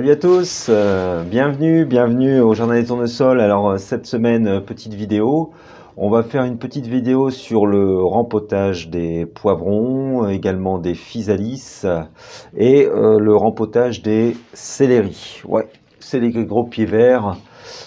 Salut à tous, bienvenue au Jardin des Tournesols. Alors cette semaine, petite vidéo. On va faire une petite vidéo sur le rempotage des poivrons, également des physalis et le rempotage des céleris. Ouais, c'est les gros pieds verts.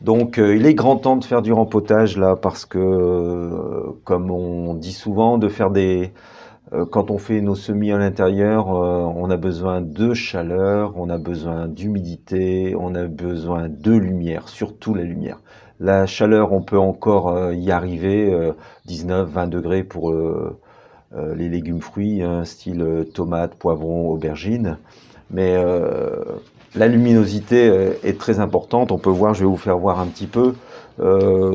Donc il est grand temps de faire du rempotage là parce que, comme on dit souvent, de faire quand on fait nos semis à l'intérieur, on a besoin de chaleur, on a besoin d'humidité, on a besoin de lumière, surtout la lumière. La chaleur, on peut encore y arriver, 19-20 degrés pour les légumes fruits, hein, style tomates, poivrons, aubergines. Mais la luminosité est très importante. On peut voir, je vais vous faire voir un petit peu.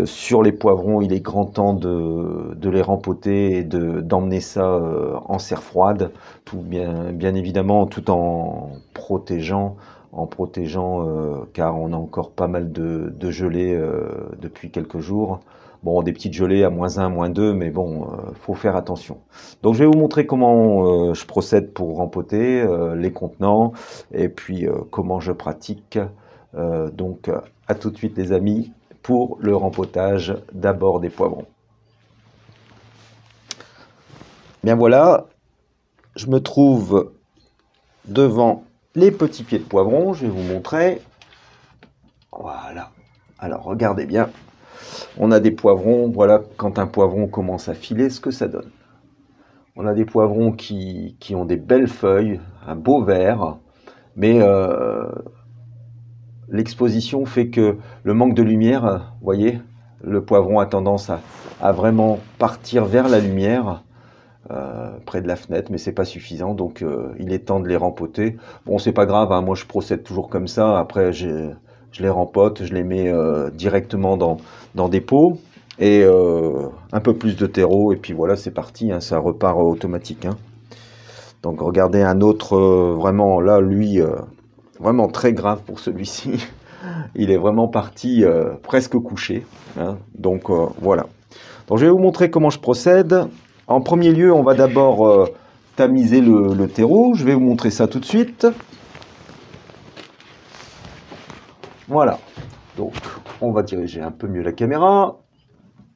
Sur les poivrons, il est grand temps de les rempoter et d'emmener ça en serre froide, tout bien évidemment, tout en protégeant, car on a encore pas mal de gelées depuis quelques jours. Bon, des petites gelées à -1, -2, mais bon, faut faire attention. Donc je vais vous montrer comment je procède pour rempoter les contenants et puis comment je pratique. Donc à tout de suite les amis pour le rempotage d'abord des poivrons. Bien voilà, je me trouve devant les petits pieds de poivrons, je vais vous montrer. Voilà, alors regardez bien, on a des poivrons, voilà quand un poivron commence à filer, ce que ça donne. On a des poivrons qui ont des belles feuilles, un beau vert, mais l'exposition fait que le manque de lumière, vous voyez, le poivron a tendance à vraiment partir vers la lumière, près de la fenêtre, mais c'est pas suffisant, donc il est temps de les rempoter. Bon, c'est pas grave, hein, moi je procède toujours comme ça, après je les rempote, je les mets directement dans des pots, et un peu plus de terreau, et puis voilà, c'est parti, hein, ça repart automatique. Hein. Donc regardez un autre, vraiment là, lui... vraiment très grave pour celui-ci. Il est vraiment parti presque couché. Hein. Donc voilà. Donc je vais vous montrer comment je procède. En premier lieu, on va d'abord tamiser le terreau. Je vais vous montrer ça tout de suite. Voilà. Donc on va diriger un peu mieux la caméra.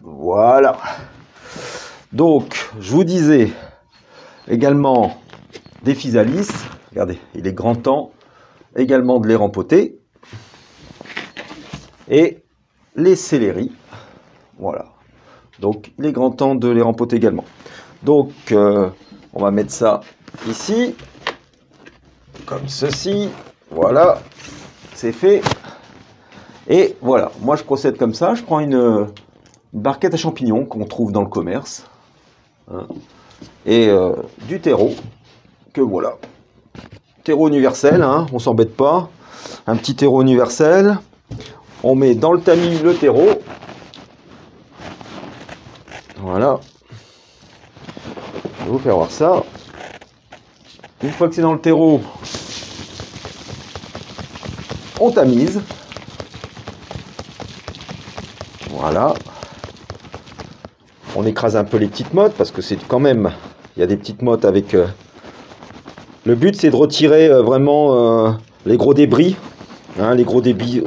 Voilà. Donc je vous disais également des physalis. Regardez, il est grand temps également de les rempoter, et les céleris, voilà, donc il est grand temps de les rempoter également. Donc on va mettre ça ici comme ceci, voilà, c'est fait. Et voilà, moi je procède comme ça, je prends une barquette à champignons qu'on trouve dans le commerce, hein, et du terreau, que voilà, terreau universel, hein, on s'embête pas. Un petit terreau universel. On met dans le tamis le terreau. Voilà. Je vais vous faire voir ça. Une fois que c'est dans le terreau, on tamise. Voilà. On écrase un peu les petites mottes parce que c'est quand même... Il y a des petites mottes avec... Le but, c'est de retirer vraiment les gros débris, hein, les gros débris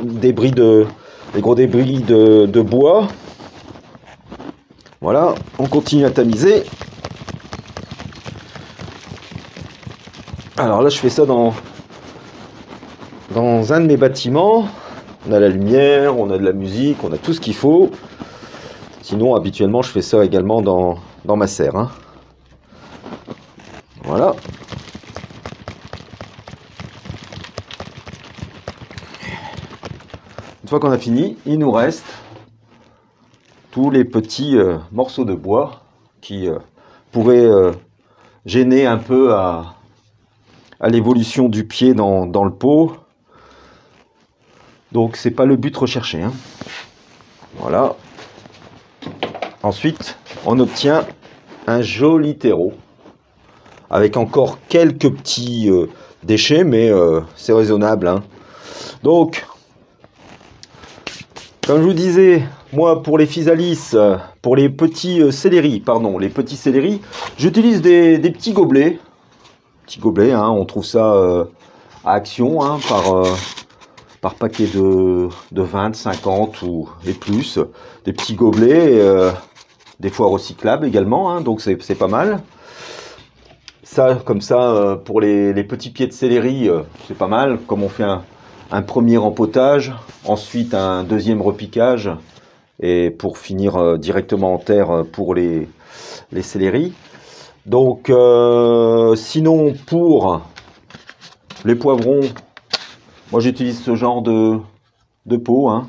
de bois. Voilà, on continue à tamiser. Alors là, je fais ça dans un de mes bâtiments. On a la lumière, on a de la musique, on a tout ce qu'il faut. Sinon, habituellement, je fais ça également dans ma serre. Hein. Voilà. Une fois qu'on a fini, il nous reste tous les petits morceaux de bois qui pourraient gêner un peu à l'évolution du pied dans le pot. Donc c'est pas le but recherché. Hein. Voilà. Ensuite, on obtient un joli terreau avec encore quelques petits déchets, mais c'est raisonnable. Hein. Donc, comme je vous disais, moi pour les physalis, pour les petits céleris, j'utilise des petits gobelets. Petits gobelets, hein, on trouve ça à Action, hein, par paquet de 20, 50 et plus. Des petits gobelets, des fois recyclables également, hein, donc c'est pas mal. Ça, comme ça, pour les petits pieds de céleri, c'est pas mal. Comme on fait un premier rempotage, ensuite un deuxième repiquage, et pour finir directement en terre pour les céleris. Donc, sinon, pour les poivrons, moi j'utilise ce genre de pot, hein,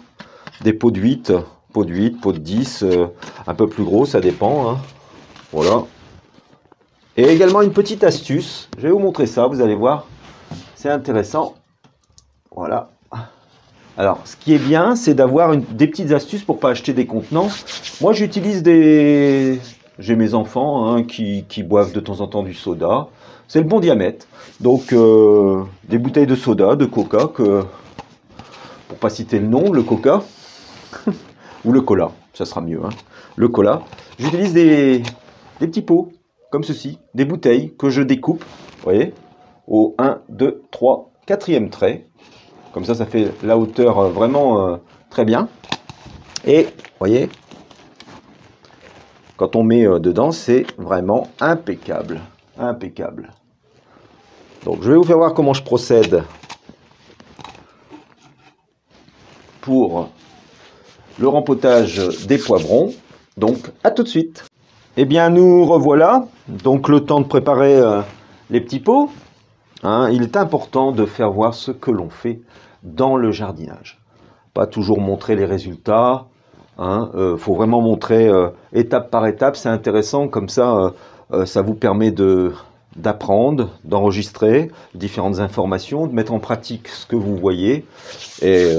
des pots de 8, pots de 10, un peu plus gros, ça dépend. Hein. Voilà. Et également une petite astuce, je vais vous montrer ça, vous allez voir, c'est intéressant. Voilà. Alors, ce qui est bien, c'est d'avoir des petites astuces pour pas acheter des contenants. Moi, j'utilise j'ai mes enfants hein, qui boivent de temps en temps du soda. C'est le bon diamètre. Donc, des bouteilles de soda, de coca, pour pas citer le nom, le coca, ou le cola, ça sera mieux. Hein. Le cola. J'utilise des petits pots, comme ceci, des bouteilles que je découpe, vous voyez, au 1, 2, 3, 4e trait. Comme ça fait la hauteur vraiment très bien. Et, vous voyez, quand on met dedans, c'est vraiment impeccable. Impeccable. Donc, je vais vous faire voir comment je procède pour le rempotage des poivrons. Donc, à tout de suite. Eh bien, nous revoilà. Donc, le temps de préparer les petits pots. Hein, il est important de faire voir ce que l'on fait dans le jardinage. Pas toujours montrer les résultats. Hein, faut vraiment montrer étape par étape. C'est intéressant. Comme ça, ça vous permet d'apprendre, d'enregistrer différentes informations, de mettre en pratique ce que vous voyez. Et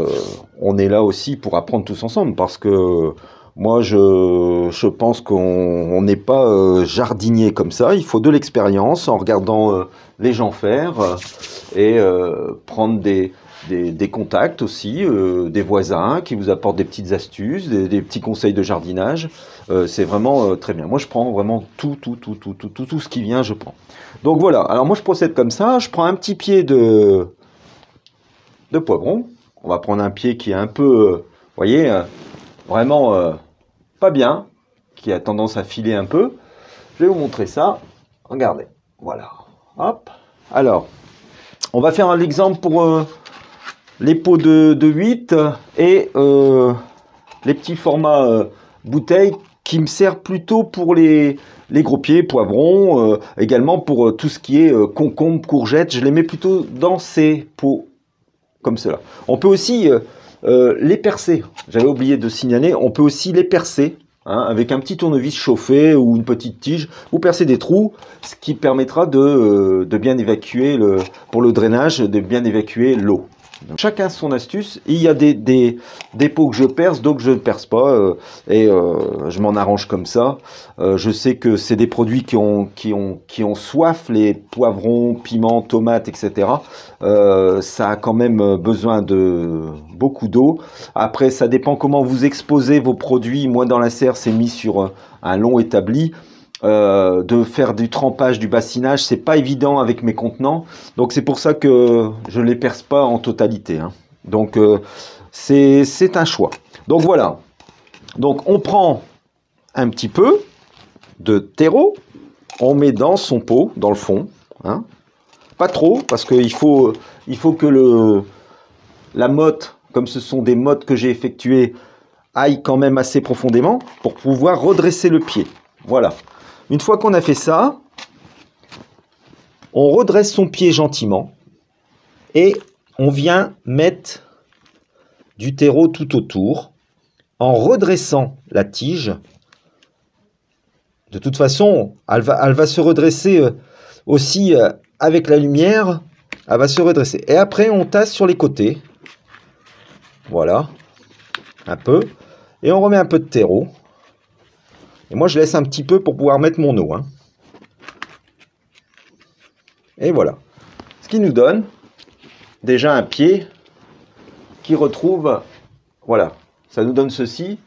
on est là aussi pour apprendre tous ensemble parce que moi, je pense qu'on n'est pas jardinier comme ça. Il faut de l'expérience en regardant les gens faire et prendre des contacts aussi, des voisins qui vous apportent des petites astuces, des petits conseils de jardinage. C'est vraiment très bien. Moi, je prends vraiment tout ce qui vient, je prends. Donc voilà. Alors moi, je procède comme ça. Je prends un petit pied de poivron. On va prendre un pied qui est un peu, vous voyez, vraiment pas bien, qui a tendance à filer un peu. Je vais vous montrer ça. Regardez. Voilà. Hop. Alors, on va faire l'exemple pour les pots de 8 et les petits formats bouteilles qui me servent plutôt pour les gros pieds, poivrons, également pour tout ce qui est concombre, courgettes. Je les mets plutôt dans ces pots comme cela. On peut aussi les percer. J'avais oublié de signaler, on peut aussi les percer. Hein, avec un petit tournevis chauffé ou une petite tige, vous percez des trous, ce qui permettra de bien évacuer, pour le drainage, de bien évacuer l'eau. Chacun son astuce. Il y a des pots que je perce, d'autres que je ne perce pas, et je m'en arrange comme ça. Je sais que c'est des produits qui ont soif, les poivrons, piments, tomates, etc. Ça a quand même besoin de beaucoup d'eau. Après, ça dépend comment vous exposez vos produits. Moi, dans la serre, c'est mis sur un long établi. De faire du trempage, du bassinage, c'est pas évident avec mes contenants, donc c'est pour ça que je les perce pas en totalité. Hein. Donc c'est un choix. Donc voilà. Donc on prend un petit peu de terreau, on met dans son pot, dans le fond. Hein. Pas trop, parce qu'il faut que la motte, comme ce sont des mottes que j'ai effectuées, aille quand même assez profondément pour pouvoir redresser le pied. Voilà. Une fois qu'on a fait ça, on redresse son pied gentiment et on vient mettre du terreau tout autour en redressant la tige. De toute façon, elle va se redresser aussi avec la lumière, elle va se redresser. Et après, on tasse sur les côtés. Voilà, un peu. Et on remet un peu de terreau. Et moi, je laisse un petit peu pour pouvoir mettre mon eau. Hein. Et voilà. Ce qui nous donne déjà un pied qui retrouve... Voilà. Ça nous donne ceci.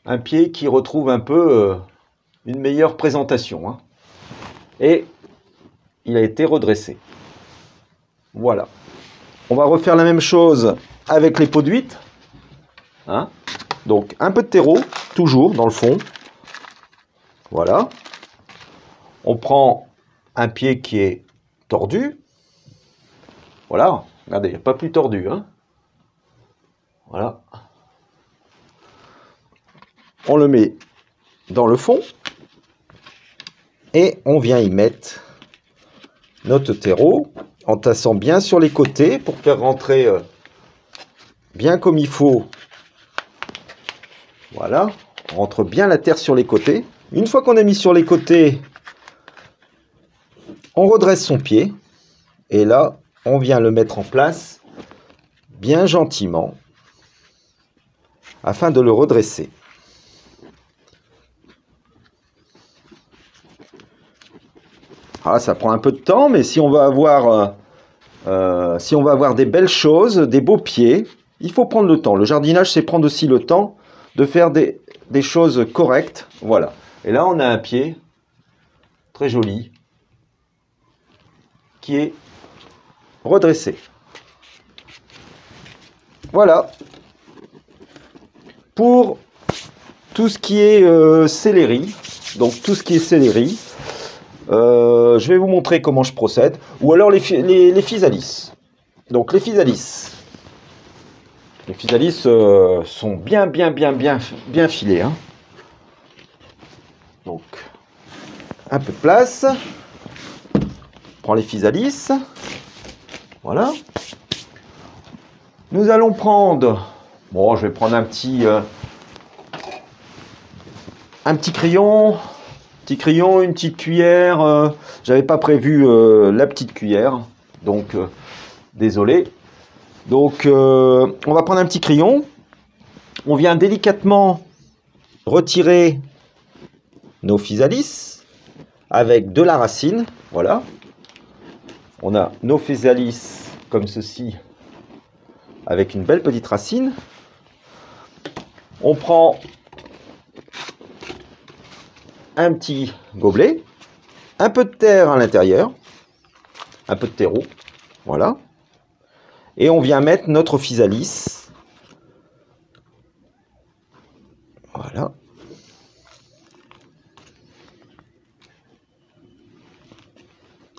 Un pied qui retrouve un peu une meilleure présentation. Hein. Et il a été redressé. Voilà. on va refaire la même chose avec les pots d'huîtres. Hein? Donc un peu de terreau, toujours dans le fond. Voilà. On prend un pied qui est tordu. Voilà. Regardez, il n'y a pas plus tordu. Hein? Voilà. On le met dans le fond. Et on vient y mettre notre terreau en tassant bien sur les côtés pour faire rentrer bien comme il faut. Voilà, on rentre bien la terre sur les côtés. Une fois qu'on a mis sur les côtés, on redresse son pied. Et là, on vient le mettre en place bien gentiment afin de le redresser. Ah, ça prend un peu de temps, mais si on va avoir des belles choses, des beaux pieds, il faut prendre le temps. Le jardinage, c'est prendre aussi le temps de faire des choses correctes. Voilà. Et là, on a un pied très joli qui est redressé. Voilà. Pour tout ce qui est céleri, donc tout ce qui est céleri, je vais vous montrer comment je procède. Ou alors les physalis. Donc les physalis. Les physalis sont bien filés. Hein. Donc, un peu de place. On prend les physalis. Voilà. Nous allons prendre... Bon, je vais prendre un petit crayon. Une petite cuillère. J'avais pas prévu la petite cuillère. Donc, désolé. Donc, on va prendre un petit crayon. On vient délicatement retirer nos physalis avec de la racine. Voilà. On a nos physalis comme ceci avec une belle petite racine. On prend un petit gobelet, un peu de terre à l'intérieur, un peu de terreau. Voilà. Et on vient mettre notre physalis. Voilà.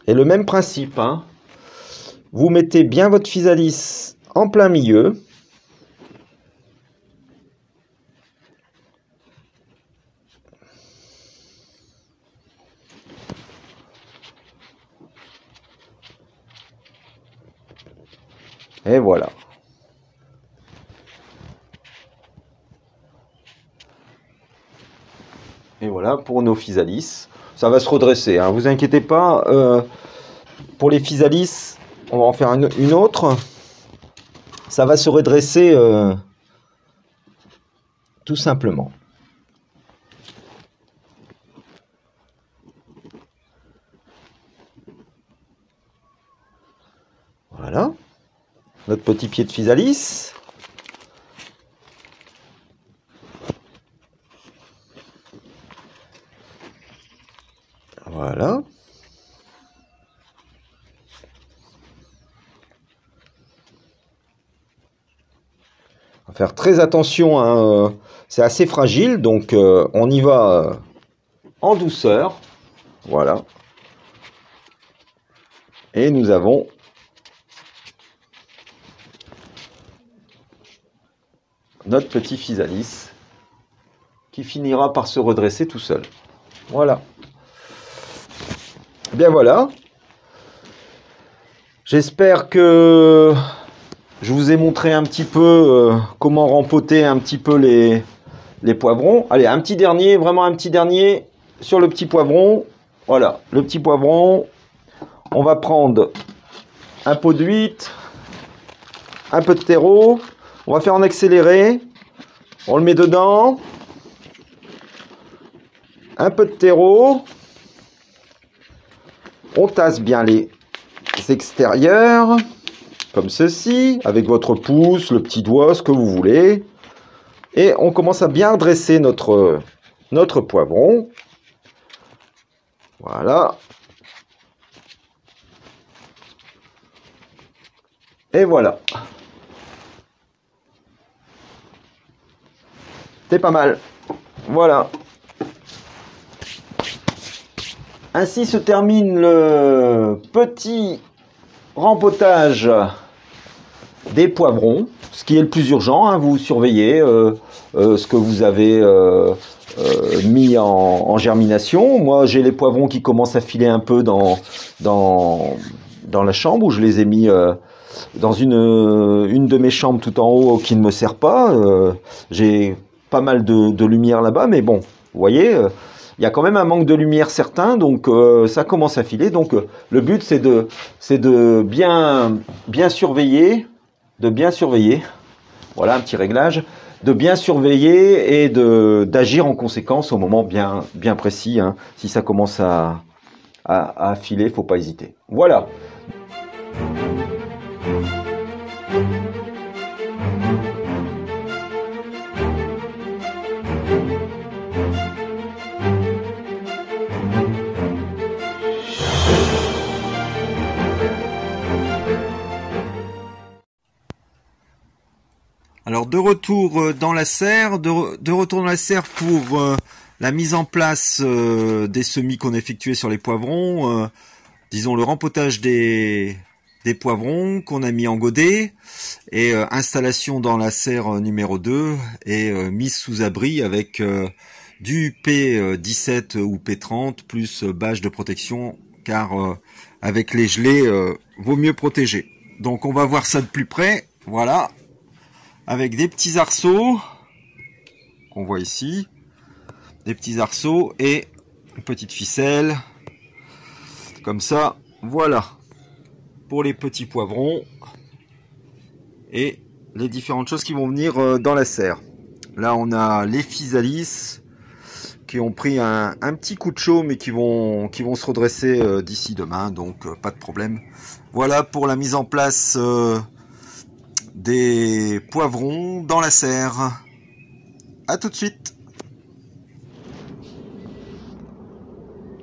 Et le même principe, hein. Vous mettez bien votre physalis en plein milieu. Et voilà. Et voilà pour nos physalis. Ça va se redresser, hein, vous inquiétez pas. Pour les physalis, on va en faire une autre. Ça va se redresser tout simplement. Voilà. Notre petit pied de physalis. Voilà. On va faire très attention, hein, c'est assez fragile, donc on y va en douceur. Voilà. Et nous avons notre petit physalis qui finira par se redresser tout seul. Voilà. Bien voilà. J'espère que je vous ai montré un petit peu comment rempoter un petit peu les poivrons. Allez, un petit dernier, vraiment un petit dernier sur le petit poivron. Voilà, le petit poivron. On va prendre un pot d'huître, un peu de terreau. On va faire en accéléré. On le met dedans. Un peu de terreau. On tasse bien les extérieurs, comme ceci, avec votre pouce, le petit doigt, ce que vous voulez. Et on commence à bien dresser notre poivron. Voilà. Et voilà. C'est pas mal. Voilà. Ainsi se termine le petit rempotage des poivrons. Ce qui est le plus urgent, hein, vous surveillez ce que vous avez mis en germination. Moi, j'ai les poivrons qui commencent à filer un peu dans la chambre où je les ai mis dans une de mes chambres tout en haut qui ne me sert pas. J'ai pas mal de lumière là-bas, mais bon, vous voyez, il y a quand même un manque de lumière certain, donc ça commence à filer. Donc le but, c'est de bien surveiller, voilà un petit réglage, de bien surveiller et d'agir en conséquence au moment bien précis. Hein. Si ça commence à filer, il ne faut pas hésiter. Voilà. Alors de retour dans la serre, de retour dans la serre pour la mise en place des semis qu'on a effectués sur les poivrons, disons le rempotage des poivrons qu'on a mis en godet et installation dans la serre numéro 2 et mise sous abri avec du P17 ou P30 plus bâche de protection car avec les gelées vaut mieux protéger. Donc on va voir ça de plus près, voilà. Avec des petits arceaux qu'on voit ici, des petits arceaux et une petite ficelle comme ça, voilà pour les petits poivrons et les différentes choses qui vont venir dans la serre. Là on a les physalis qui ont pris un petit coup de chaud mais qui vont se redresser d'ici demain, donc pas de problème. Voilà pour la mise en place des poivrons dans la serre. À tout de suite.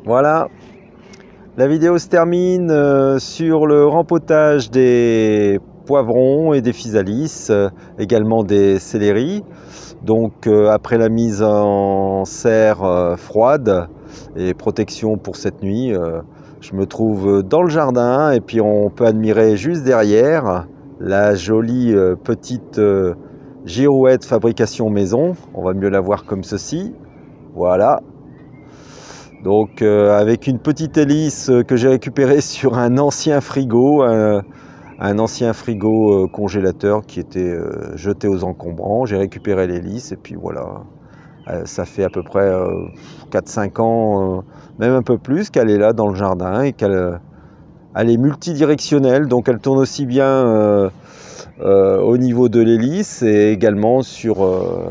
Voilà, la vidéo se termine sur le rempotage des poivrons et des physalis, également des céleris. Donc après la mise en serre froide et protection pour cette nuit, je me trouve dans le jardin et puis on peut admirer juste derrière la jolie petite girouette fabrication maison. On va mieux la voir comme ceci. Voilà. Donc avec une petite hélice que j'ai récupérée sur un ancien frigo, un ancien frigo congélateur qui était jeté aux encombrants. J'ai récupéré l'hélice et puis voilà. Ça fait à peu près 4-5 ans, même un peu plus, qu'elle est là dans le jardin et qu'elle est multidirectionnelle. Donc elle tourne aussi bien au niveau de l'hélice et également sur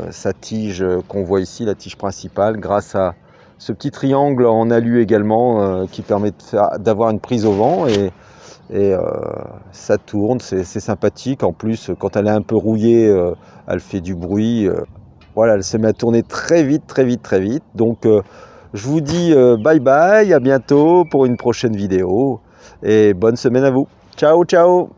sa tige qu'on voit ici, la tige principale, grâce à ce petit triangle en alu également qui permet d'avoir une prise au vent et ça tourne, c'est sympathique. En plus, quand elle est un peu rouillée, elle fait du bruit. Voilà, elle se met à tourner très vite. Donc je vous dis bye bye, à bientôt pour une prochaine vidéo et bonne semaine à vous. Ciao, ciao!